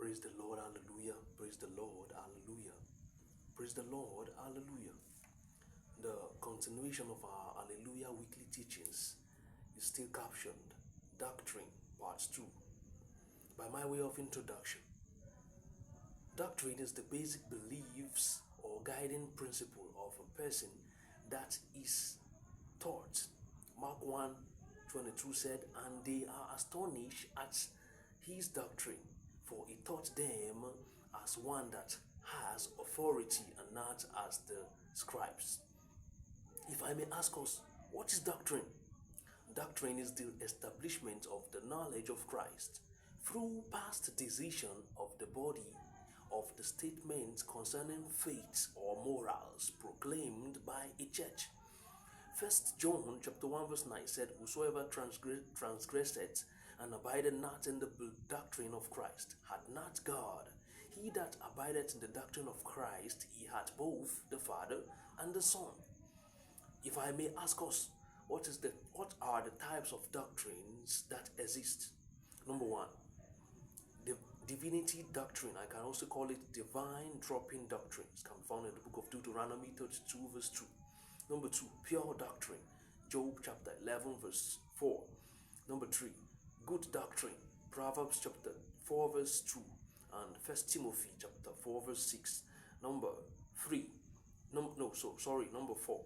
Praise the Lord, hallelujah. Praise the Lord, hallelujah. Praise the Lord, hallelujah. The continuation of our Hallelujah weekly teachings is still captioned Doctrine, Part 2. By my way of introduction, doctrine is the basic beliefs or guiding principle of a person that is taught. Mark 1:22 said, "And they are astonished at his doctrine, for he taught them as one that has authority and not as the scribes." If I may ask us, what is doctrine? Doctrine is the establishment of the knowledge of Christ through past decision of the body of the statements concerning faith or morals proclaimed by a church. 1 John chapter 1 verse 9 said, "Whosoever transgresseth and abideth not in the doctrine of Christ hath not God. He that abideth in the doctrine of Christ, he hath both the Father and the Son." If I may ask us, what are the types of doctrines that exist? Number one, the divinity doctrine. I can also call it divine dropping doctrines. Can be found in the book of Deuteronomy 32 verse 2. Number two, pure doctrine. Job chapter 11 verse 4. Number three, good doctrine. Proverbs chapter 4 verse 2 and 1 Timothy chapter 4 verse 6. Number 4.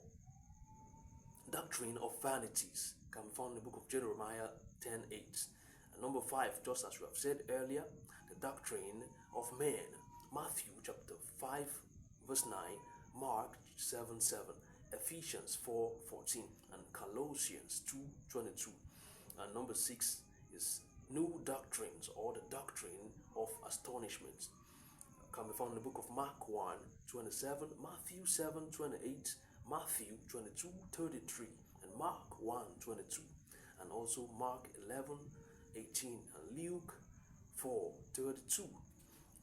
Doctrine of vanities can be found in the book of Jeremiah 10:8. And number 5, just as we have said earlier, the doctrine of men. Matthew chapter 5 verse 9, Mark 7:7, Ephesians 4:14, and Colossians 2:22. And number 6 is new doctrines, or the doctrine of astonishment. Can be found in the book of Mark 1:27, Matthew 7:28, Matthew 22:33, and Mark 1:22, and also Mark 11:18, and Luke 4:32.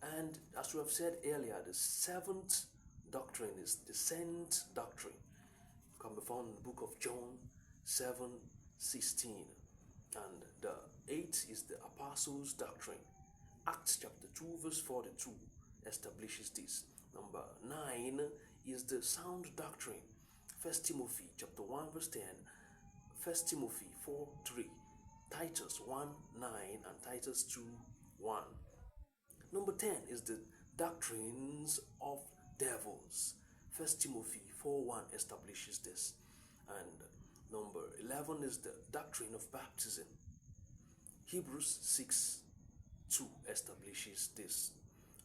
And as we have said earlier, the seventh doctrine is the sent doctrine. Can be found in the book of John 7:16. And the 8th is the apostles' doctrine. Acts chapter 2 verse 42 establishes this. Number 9 is the sound doctrine. 1 Timothy chapter 1 verse 10, 1 Timothy 4:3, Titus 1:9, and Titus 2:1. Number 10 is the doctrines of devils. 1 Timothy 4:1 establishes this. And number 11 is the doctrine of baptism. Hebrews 6:2 establishes this.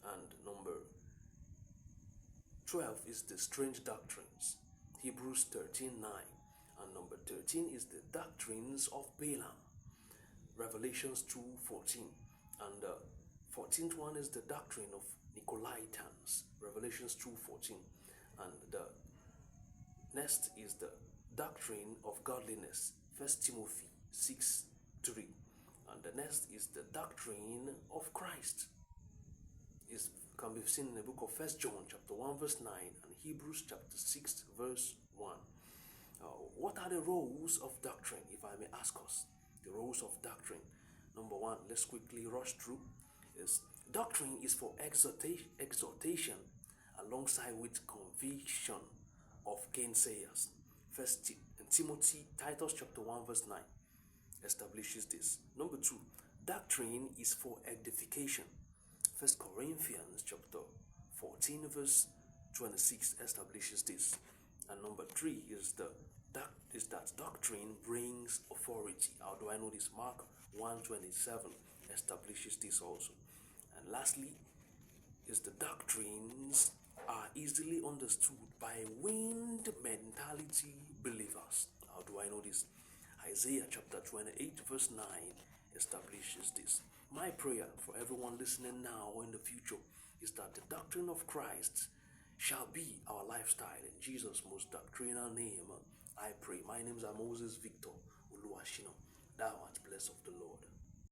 And number 12 is the strange doctrines. Hebrews 13:9. And number 13 is the doctrines of Balaam. Revelations 2:14. And the 14th one is the doctrine of Nicolaitans. Revelations 2:14. And the next is the doctrine of godliness. 1 Timothy 6:3. And the next is the doctrine of Christ. It can be seen in the book of 1 John chapter 1 verse 9 and Hebrews chapter 6 verse 1. What are the roles of doctrine, if I may ask us? The roles of doctrine. Number 1, let's quickly rush through. Doctrine is for exhortation alongside with conviction of gainsayers. 1 Timothy, Titus chapter 1 verse 9 establishes this. Number 2, doctrine is for edification. 1 Corinthians chapter 14 verse 26 establishes this. And number 3 is that doctrine brings authority. How do I know this? Mark 1:27 establishes this also. And lastly is the doctrines are easily understood by wind mentality believers. How do I know this? Isaiah chapter 28 verse 9 establishes this. My prayer for everyone listening now or in the future is that the doctrine of Christ shall be our lifestyle. In Jesus' most doctrinal name, I pray. My name is Moses Victor Uluashino. Thou art blessed of the Lord.